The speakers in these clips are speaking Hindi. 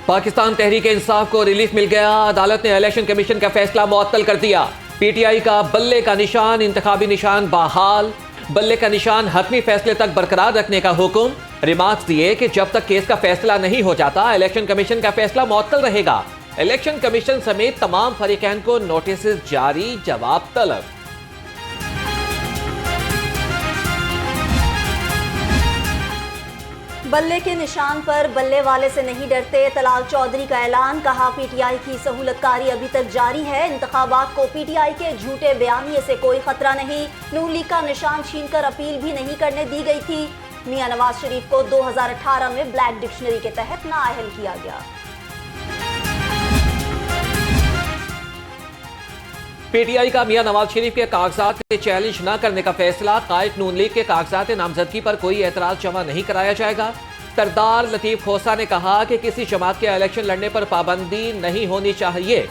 पाकिस्तान तहरीक इंसाफ को रिलीफ मिल गया। अदालत ने इलेक्शन कमीशन का फैसला मुअत्तल कर दिया। पीटीआई का बल्ले का निशान, इंतखाबी निशान बहाल। बल्ले का निशान हतमी फैसले तक बरकरार रखने का हुक्म। रिमार्क्स दिए कि जब तक केस का फैसला नहीं हो जाता इलेक्शन कमीशन का फैसला मुअत्तल रहेगा। इलेक्शन कमीशन समेत तमाम फरीकैन को नोटिस जारी, जवाब तलब। बल्ले के निशान पर बल्ले वाले से नहीं डरते, तलाल चौधरी का ऐलान। कहा पीटीआई की सहूलतकारी अभी तक जारी है। इंतखाबात को पीटीआई के झूठे बयानिए से कोई खतरा नहीं। नून लीग का निशान छीनकर अपील भी नहीं करने दी गई थी। मियां नवाज शरीफ को 2018 में ब्लैक डिक्शनरी के तहत नाअहल किया गया। पीटीआई का मियां नवाज शरीफ के कागजात से चैलेंज न करने का फैसला। कायद नून लीग के कागजात नामजदगी पर कोई एतराज जमा नहीं कराया जाएगा। सरदार लतीफ खोसा ने कहा कि किसी जमात के इलेक्शन लड़ने पर पाबंदी नहीं होनी चाहिए।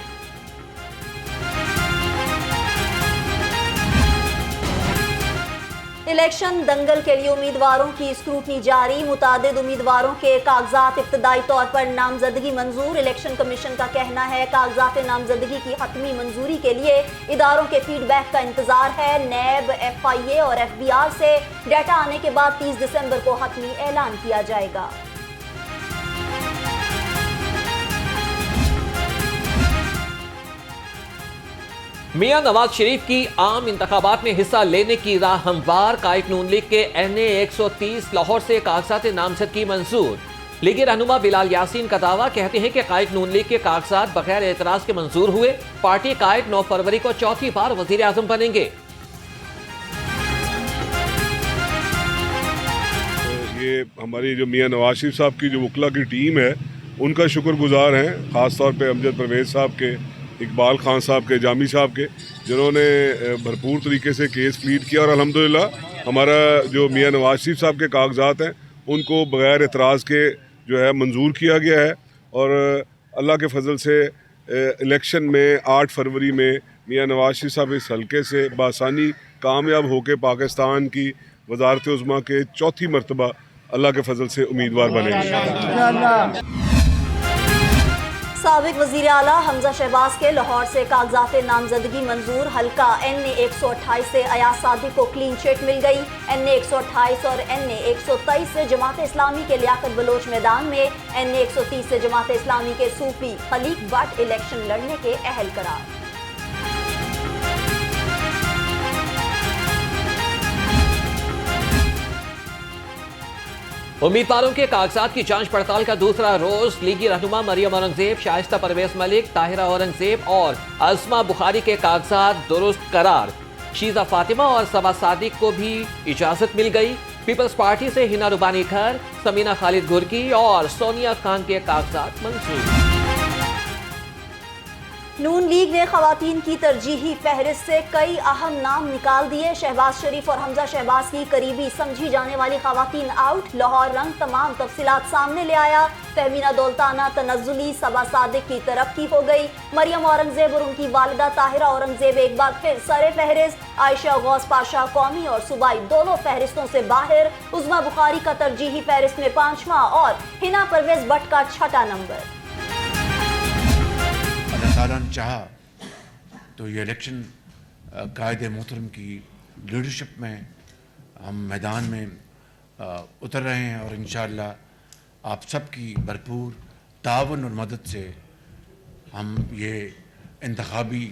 इलेक्शन दंगल के लिए उम्मीदवारों की स्क्रूटनी जारी। मुतादिद उम्मीदवारों के कागजात इब्तदाई तौर पर नामजदगी मंजूर। इलेक्शन कमीशन का कहना है कागजात नामजदगी की हतमी मंजूरी के लिए इदारों के फीडबैक का इंतजार है। नैब, FIA और FBR से डाटा आने के बाद 30 दिसंबर को हतमी ऐलान किया जाएगा। मियां नवाज शरीफ की आम इंतखाबात में हिस्सा लेने की राह हमवार। कायद नून लीग के NA 130 लाहौर से कागजात नामजदगी मंजूर। लीगी रहनुमा बिलाल यासीन का दावा, कहते हैं कि कायद नून लीग के कागजात बगैर एतराज के मंजूर हुए। पार्टी कायद 9 फरवरी को चौथी बार वजीर आजम बनेंगे। ये हमारी जो मियां नवाज शरीफ साहब की जो वकला की टीम है उनका शुक्रगुजार हैं, ख़ास तौर पे अमजद परवेज़ साहब के, इकबाल खान साहब के, जामी साहब के, जिन्होंने भरपूर तरीके से केस प्लीड किया। और अल्हम्दुलिल्लाह हमारा जो मियां नवाज शरीफ साहब के कागजात हैं उनको बग़ैर एतराज़ के जो है मंजूर किया गया है। और अल्लाह के फजल से इलेक्शन में 8 फरवरी में मियां नवाज शरीफ साहब इस हल्के से बासानी कामयाब होकर पाकिस्तान की वज़ारत उज़्मा के चौथी मरतबा अल्लाह के फजल से उम्मीदवार बनेंगे। साबिक वज़ीर आला हमजा शहबाज के लाहौर से कागजात नामजदगी मंजूर। हल्का NA 128 से अयाज सादिक को क्लीन चिट मिल गई। NA 128 और NA 123 से जमात इस्लामी के लियाकत बलोच मैदान में, NA 130 से जमात इस्लामी के सूफी खलीक भट्ट इलेक्शन लड़ने के अहल करार। उम्मीदवारों के कागजात की जांच पड़ताल का दूसरा रोज। लीगी रहनुमा मरियम औरंगजेब, शाइस्ता परवेज मलिक, ताहिरा औरंगजेब और अज़मा बुखारी के कागजात दुरुस्त करार। शीजा फातिमा और सबा सादिक को भी इजाजत मिल गई। पीपल्स पार्टी से हिना रुबानी खर, समीना खालिद गुरकी और सोनिया खान के कागजात मंजूर। नून लीग ने खवातीन की तरजीही फहरिस्त से कई अहम नाम निकाल दिए। शहबाज शरीफ और हमजा शहबाज की करीबी समझी जाने वाली खवातीन आउट। लाहौर रंग तमाम तफसीलात सामने ले आया। तहमीना दौलताना तनज़्ज़ुली सबा सादिक की तरक्की हो गई। मरियम औरंगजेब और उनकी वालिदा ताहिरा औरंगजेब एक बार फिर सरे फहरिस्त। आयशा गौस पाशा कौमी और सूबाई दोनों फहरिस्तों से बाहर। उज़्मा बुखारी का तरजीही फहरिस्त में 5वां और हिना परवेज भट्ट का 6ठा नंबर। ताला ने चाहा तो ये इलेक्शन कायद मोहतरम की लीडरशिप में हम मैदान में उतर रहे हैं और इंशाअल्लाह आप सबकी भरपूर तावन और मदद से हम ये इंतखाबी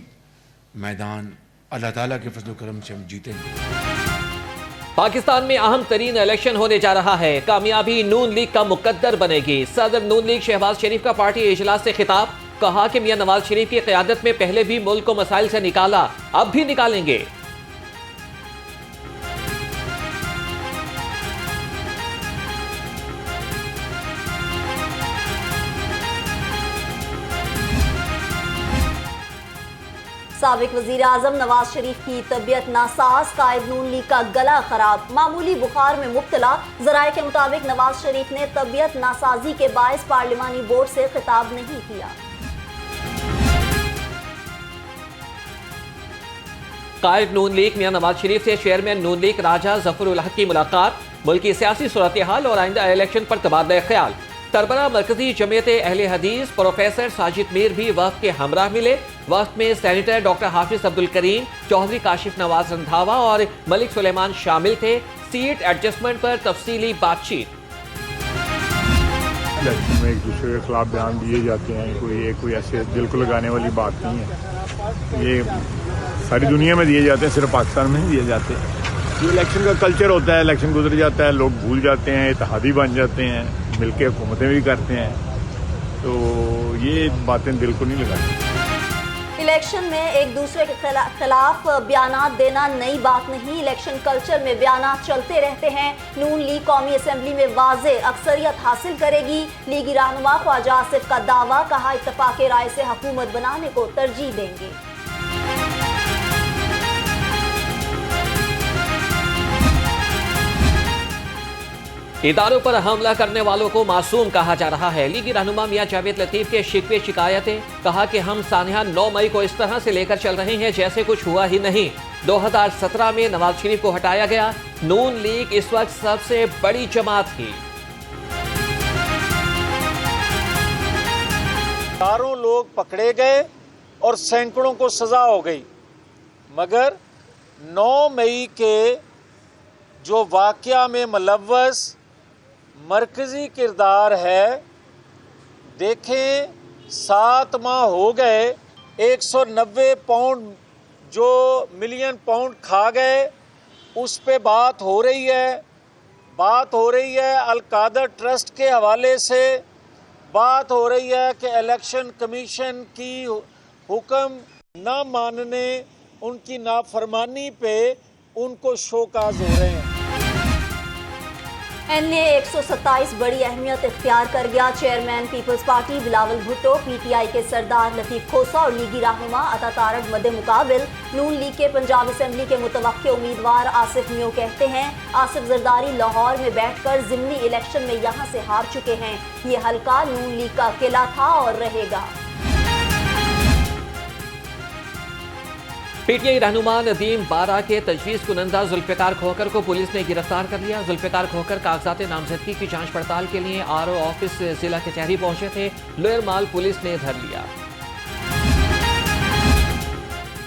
मैदान अल्लाह ताला के फजल करम से हम जीतेंगे। पाकिस्तान में अहम तरीन इलेक्शन होने जा रहा है। कामयाबी नून लीग का मुकद्दर बनेगी। सदर नून लीग शहबाज शरीफ का पार्टी इजलास से खिताब। कहा कि मियां नवाज शरीफ की क़यादत में पहले भी मुल्क को मसाइल से निकाला, अब भी निकालेंगे। साबिक वज़ीर आज़म नवाज शरीफ की तबीयत नासाज। कायद नून लीग का गला खराब, मामूली बुखार में मुब्तला। ज़राए के मुताबिक नवाज शरीफ ने तबीयत नासाजी के बायस पार्लिमानी बोर्ड से खिताब नहीं किया। कायद नून लीग मियां नवाज शरीफ से चेयरमैन नून लीग राजा जफर उल हक की मुलाकात। मुल्क की सियासी सूरत हाल और आइंदा इलेक्शन पर तबादला ख्याल। सरबरा मरकजी जमीयत अहले हदीस प्रोफेसर साजिद मीर भी वक्त के हमराह मिले। वक्त में सेनेटर डॉक्टर हाफिज अब्दुल करीम, चौधरी काशिफ नवाज रंधावा और मलिक सुलेमान शामिल थे। सीट एडजस्टमेंट पर तफसीली बातचीत। इलेक्शन में एक दूसरे के खिलाफ बयान दिए जाते हैं, कोई ऐसे दिल को लगाने वाली बात नहीं है। ये सारी दुनिया में दिए जाते हैं, सिर्फ पाकिस्तान में नहीं दिए जाते। ये इलेक्शन का कल्चर होता है, इलेक्शन गुजर जाता है, लोग भूल जाते हैं, इत्तेहादी बन जाते हैं, मिलकर हुकूमतें भी करते हैं, तो ये बातें दिल को नहीं लगाती। इलेक्शन में एक दूसरे के खिलाफ बयानात देना नई बात नहीं, इलेक्शन कल्चर में बयानात चलते रहते हैं। नून लीग कौमी असम्बली में वाज़े अक्सरियत हासिल करेगी। लीगी रहनुमा ख्वाजा आसिफ का दावा, कहा इत्तफाक राय से हुकूमत बनाने को तरजीह देंगे। इदारों पर हमला करने वालों को मासूम कहा जा रहा है। लीगी रहनुमा मियां जावेद लतीफ के शिकवे शिकायतें, कहा कि हम सानिया 9 मई को इस तरह से लेकर चल रहे हैं जैसे कुछ हुआ ही नहीं। 2017 में नवाज शरीफ को हटाया गया। नून लीग इस वक्त सबसे बड़ी जमात थी। हजारों लोग पकड़े गए और सैकड़ों को सजा हो गई, मगर 9 मई के जो वाकया में मुलव्वस मरकजी किरदार है, देखें 7 माह हो गए, 190 पाउंड जो मिलियन पाउंड खा गए, उस पे बात हो रही है अल-कादर ट्रस्ट के हवाले से बात हो रही है कि इलेक्शन कमीशन की हुक्म ना मानने, उनकी नाफरमानी पे उनको शोकाज हो रहे हैं। NA 127 बड़ी अहमियत इख्तियार कर गया। चेयरमैन पीपल्स पार्टी बिलावल भुट्टो, PTI के सरदार लतीफ खोसा और लीगी रहनुमा अता तारक मद्दे मुकाबिल। नून लीग के पंजाब असम्बली के मुतवक्के उम्मीदवार आसिफ मियो कहते हैं, आसिफ जरदारी लाहौर में बैठकर ज़िमनी इलेक्शन में यहाँ से हार चुके हैं। ये हल्का नून लीग का किला था और रहेगा। PTI रहनुमा नदीम बारा के तजवीज़ कुनंदा जुल्फ़िकार खोखर को पुलिस ने गिरफ्तार कर लिया। जुल्फ़िकार खोखर कागजात नामजदगी की जांच पड़ताल के लिए RO ऑफिस जिला कचहरी पहुंचे थे। लोअर माल पुलिस ने धर लिया।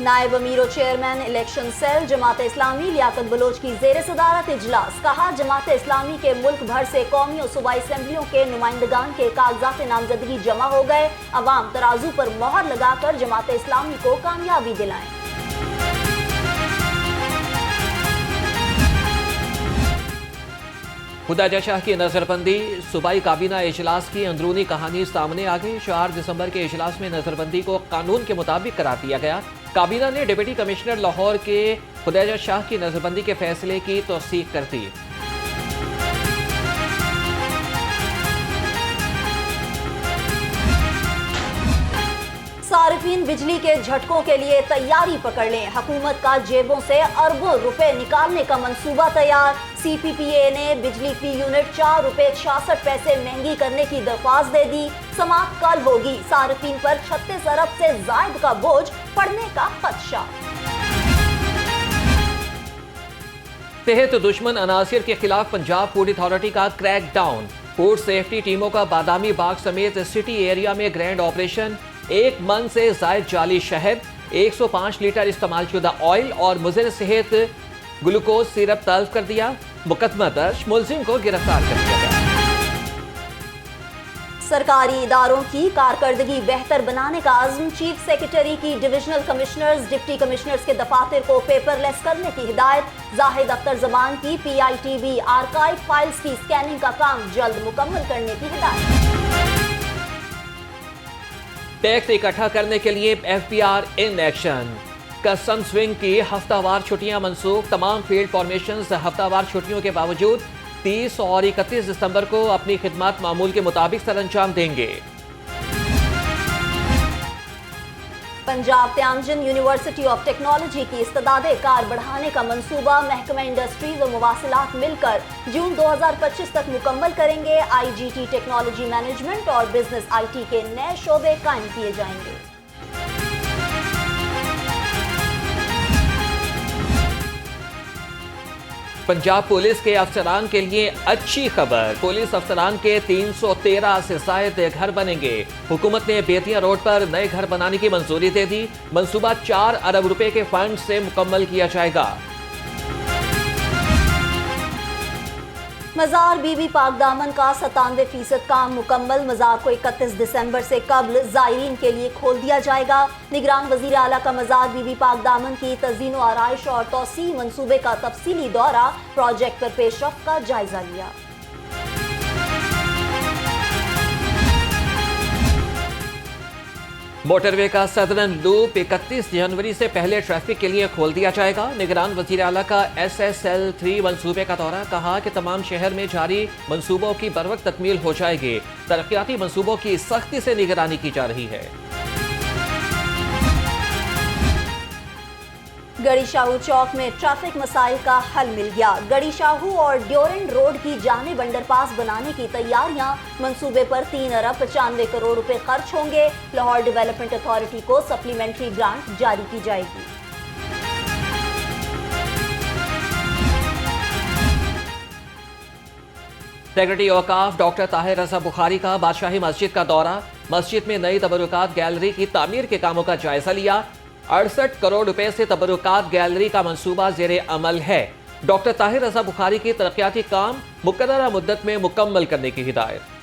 नायब अमीर और chairman election cell Jamaat Islami Liaquat Bloch की जेर सदारत इजलास, कहा जमात इस्लामी के मुल्क भर से कौमी और सूबाई असम्बलियों के नुमाइंदगान के कागजात नामजदगी जमा हो गए। अवाम तराजू पर मोहर लगाकर जमात इस्लामी को कामयाबी दिलाएं। खुदाजा शाह की नजरबंदी, सूबाई काबीना इजलास की अंदरूनी कहानी सामने आ गई। 4 दिसंबर के इजलास में नजरबंदी को कानून के मुताबिक करार दिया गया। काबीना ने डिप्टी कमिश्नर लाहौर के खुदाजा शाह की नजरबंदी के फैसले की तौसीक कर दी। सारिफीन बिजली के झटकों के लिए तैयारी पकड़ लें। हुकूमत का जेबों से अरबों रुपए निकालने का मंसूबा तैयार। CPPA ने बिजली फी यूनिट 4 रुपए 66 पैसे महंगी करने की दरख्वास्त दे दी। समाअत कल होगी। सारिफीन पर 36 अरब से जायद का बोझ पड़ने का खदशा। सेहत दुश्मन अनासिर के खिलाफ पंजाब फूड अथॉरिटी का क्रैक डाउन। फूड सेफ्टी टीमों का बादामी बाग समेत सिटी एरिया में ग्रैंड ऑपरेशन। 1 मन से जायद जाली शहद, 105 लीटर इस्तेमाल शुदा ऑयल और मुज़र सेहत ग्लूकोज सिरप तल्फ कर दिया। मुकदमा दर्ज, मुलजिम को गिरफ्तार कर दिया गया। सरकारी इदारों की कारकर्दगी बेहतर बनाने का आज़म। चीफ सेक्रेटरी की डिविजनल कमिश्नर्स, डिप्टी कमिश्नर्स के दफातर को पेपरलेस करने की हिदायत। जाहिद अख्तर जमान की PITV आर्काइव फाइल्स की स्कैनिंग का काम जल्द मुकम्मल करने की हिदायत। टैक्स इकट्ठा करने के लिए FBR in action. Customs wing की हफ्तावार छुट्टियां मनसूख। तमाम फील्ड फॉर्मेशंस हफ्तावार छुट्टियों के बावजूद 30 और 31 दिसंबर को अपनी खिदमत मामूल के मुताबिक सरअंजाम देंगे। पंजाब त्यामजन यूनिवर्सिटी ऑफ टेक्नोलॉजी की इस्तेदादे कार बढ़ाने का मंसूबा। महकमा इंडस्ट्रीज और मुवासिलात मिलकर जून 2025 तक मुकम्मल करेंगे। IGT टेक्नोलॉजी मैनेजमेंट और बिजनेस IT के नए शोबे कायम किए जाएंगे। पंजाब पुलिस के अफसरान के लिए अच्छी खबर, पुलिस अफसरान के 313 से जायद घर बनेंगे। हुकूमत ने बेतिया रोड पर नए घर बनाने की मंजूरी दे दी। मंसूबा 4 अरब रुपए के फंड से मुकम्मल किया जाएगा। मज़ार बीबी पाक दामन का 97% काम मुकम्मल। मज़ार को 31 दिसंबर से कबल ज़ायरीन के लिए खोल दिया जाएगा। निगरान वज़ीर आला का मज़ार बीबी पाक दामन की तज़ीन व आराइश और तौसी मंसूबे का तफसीली दौरा, प्रोजेक्ट पर पेशरफ्त का जायजा लिया। मोटरवे का सदरन लूप 31 जनवरी से पहले ट्रैफिक के लिए खोल दिया जाएगा। निगरान वज़ीर आला का SSL3 मंसूबे का दौरा, कहा कि तमाम शहर में जारी मंसूबों की बरवक्त तकमील हो जाएगी। तरक्याती मंसूबों की सख्ती से निगरानी की जा रही है। गड़ी शाहू चौक में ट्रैफिक मसाइल का हल मिल गया। गड़ी शाहू और ड्योरेंट रोड की जानिब अंडरपास बनाने की तैयारियां, मंसूबे पर 3 अरब 95 करोड़ रुपए खर्च होंगे। लाहौर डेवलपमेंट अथॉरिटी को सप्लीमेंट्री ग्रांट जारी की जाएगी। सेक्रेटरी औकाफ डॉक्टर ताहिर रज़ा बुखारी का बादशाही मस्जिद का दौरा, मस्जिद में नई तबरुकात गैलरी की तामीर के कामों का जायजा लिया। 68 करोड़ रुपए से तबरुकात गैलरी का मंसूबा ज़ेरे अमल है। डॉक्टर ताहिर रज़ा बुखारी की तरक्याती काम मुकर्ररा मुद्दत में मुकम्मल करने की हिदायत।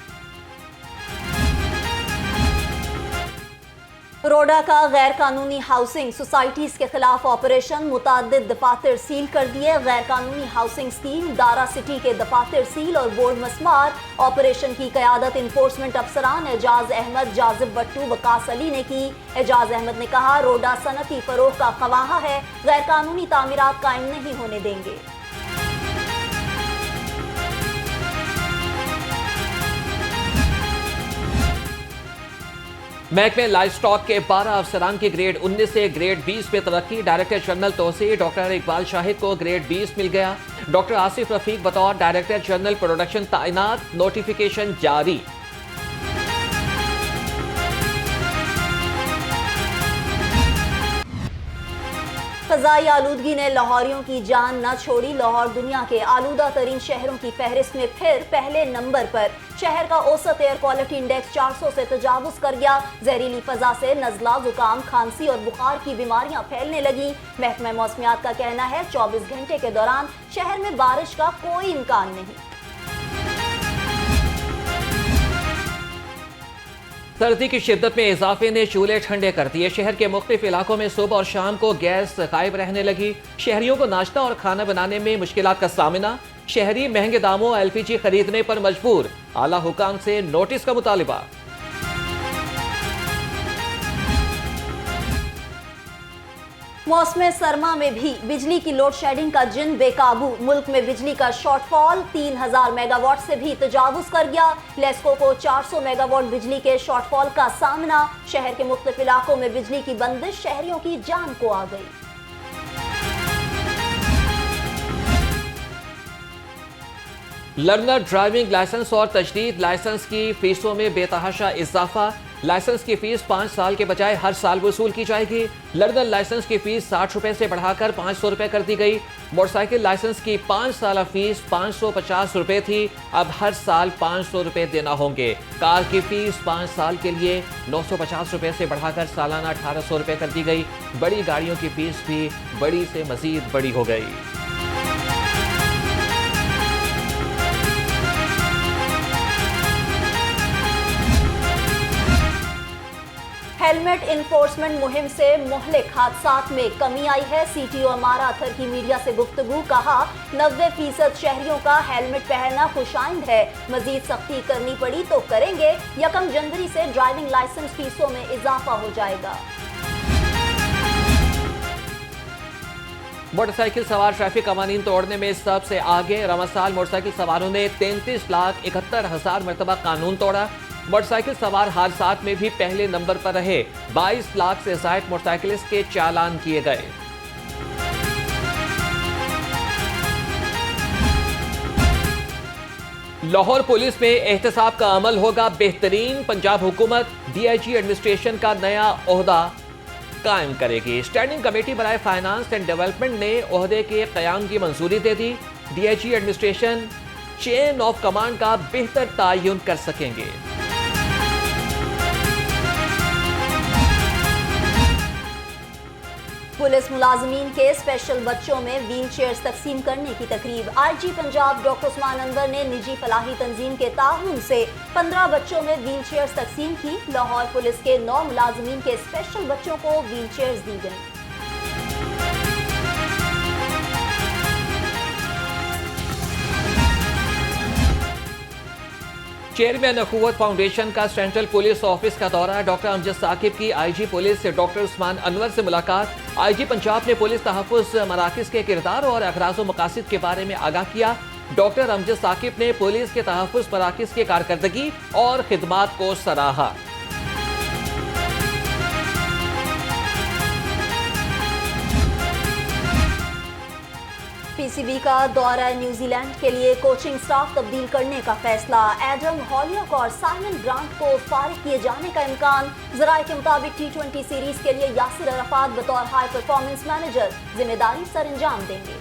रोडा का गैर कानूनी हाउसिंग सोसाइटीज के खिलाफ ऑपरेशन, मुतादिद दफातर सील कर दिए। गैर कानूनी हाउसिंग स्कीम, दारा सिटी के दफातर सील और बोर्ड मस्मार। ऑपरेशन की क़यादत इन्फोर्समेंट अफसरान एजाज अहमद, जाजिब बट्टू, वकास अली ने की। एजाज अहमद ने कहा, रोडा सनती फरोग का खवाहा है, गैर कानूनी तामीरात कायम नहीं होने देंगे। महकमे लाइफ स्टॉक के 12 अफसरान की ग्रेड 19 से ग्रेड 20 में तरक्की। डायरेक्टर जनरल तोसी डॉक्टर इकबाल शाहिद को ग्रेड 20 मिल गया। डॉक्टर आसिफ रफीक बतौर डायरेक्टर जनरल प्रोडक्शन तैनात, नोटिफिकेशन जारी। फ़ज़ाई आलूदगी ने लाहौरियों की जान न छोड़ी। लाहौर दुनिया के आलूदा तरीन शहरों की फहरिस्त में फिर पहले नंबर पर। शहर का औसत एयर क्वालिटी इंडेक्स 400 से तजावुज़ कर गया। जहरीली फ़ज़ा से नज़ला, ज़ुकाम, खांसी और बुखार की बीमारियां फैलने लगी। महकमा मौसमियात का कहना है 24 घंटे के दौरान शहर में बारिश का कोई इम्कान नहीं। सर्दी की शिद्दत में इजाफे ने चूल्हे ठंडे कर दिए। शहर के मुख्तलिफ इलाकों में सुबह और शाम को गैस गायब रहने लगी। शहरियों को नाश्ता और खाना बनाने में मुश्किलात का सामना। शहरी महंगे दामों LPG खरीदने पर मजबूर। आला हुकाम से नोटिस का मुतालिबा। मौसम सरमा में भी बिजली की लोड शेडिंग का जिन बेकाबू। मुल्क में बिजली का शॉर्टफॉल 3000 मेगावाट से भी तजावुज कर गया। लेस्को को 400 मेगावाट बिजली के शॉर्टफॉल का सामना। शहर के मुख्तलिफ इलाकों में बिजली की बंदिश शहरियों की जान को आ गई। लर्नर ड्राइविंग लाइसेंस और तजदीद लाइसेंस की फीसों में बेतहाशा इजाफा। लाइसेंस की फीस 5 साल के बजाय हर साल वसूल की जाएगी। लर्नर लाइसेंस की फीस 60 रुपए से बढ़ाकर 500 रुपए कर दी गई। मोटरसाइकिल लाइसेंस की 5 साल फीस 550 रुपए थी, अब हर साल 500 रुपए देना होंगे। कार की फीस 5 साल के लिए 950 रुपए से बढ़ाकर सालाना 1800 रुपए कर दी गई। बड़ी गाड़ियों की फीस भी बड़ी से मजीद बड़ी हो गई। हेलमेट इन्फोर्समेंट मुहिम से मुहलिक हादसात में कमी आई है। CTO अमारा अथर की मीडिया से गुफ्तगू, कहा 90% शहरियों का हेलमेट पहनना खुशाइंद है। मजीद सख्ती करनी पड़ी तो करेंगे। 1 जनवरी से ड्राइविंग लाइसेंस फीसों में इजाफा हो जाएगा। मोटरसाइकिल सवार ट्रैफिक कवानीन तोड़ने में सबसे आगे। रमसाल मोटरसाइकिल सवारों ने 33,71,000 मरतबा कानून तोड़ा। मोटरसाइकिल सवार हादसात में भी पहले नंबर पर रहे। 22 लाख से ज्यादा मोटरसाइकिलिस्ट के चालान किए गए। लाहौर पुलिस में एहतसाब का अमल होगा बेहतरीन। पंजाब हुकूमत DIG एडमिनिस्ट्रेशन का नया ओहदा कायम करेगी। स्टैंडिंग कमेटी बनाए फाइनेंस एंड डेवलपमेंट ने ओहदे के कयाम की मंजूरी दे दी। DIG administration chain of command का बेहतर तायुन कर सकेंगे। पुलिस मुलाजमीन के स्पेशल बच्चों में व्हील चेयर्स तकसीम करने की तकरीब। आईजी पंजाब डॉक्टर उस्मान अनवर ने निजी फलाही तंजीम के ताउन से 15 बच्चों में व्हील चेयर्स तकसीम की। लाहौर पुलिस के 9 मुलाजमीन के स्पेशल बच्चों को व्हील चेयर्स दी गई। चेयरमैन अखुवत फाउंडेशन का सेंट्रल पुलिस ऑफिस का दौरा। डॉक्टर अमजद साकिब की आईजी पुलिस से डॉक्टर उस्मान अनवर से मुलाकात। आईजी पंजाब ने पुलिस तहफ़्फ़ुज़ मराकिज़ के किरदार और अगराज़ व मकासिद के बारे में आगाह किया। डॉक्टर अमजद साकिब ने पुलिस के तहफ़्फ़ुज़ मराकिज़ की कारकर्दगी और खिदमात को सराहा। पीसीबी का दौरा न्यूजीलैंड के लिए कोचिंग स्टाफ तब्दील करने का फैसला। एडम हॉलियक और साइमन ग्रांट को फारिग किए जाने का इम्कान। ज़राए के मुताबिक T20 सीरीज के लिए यासिर अराफात बतौर हाई परफॉर्मेंस मैनेजर जिम्मेदारी सर अंजाम देंगे।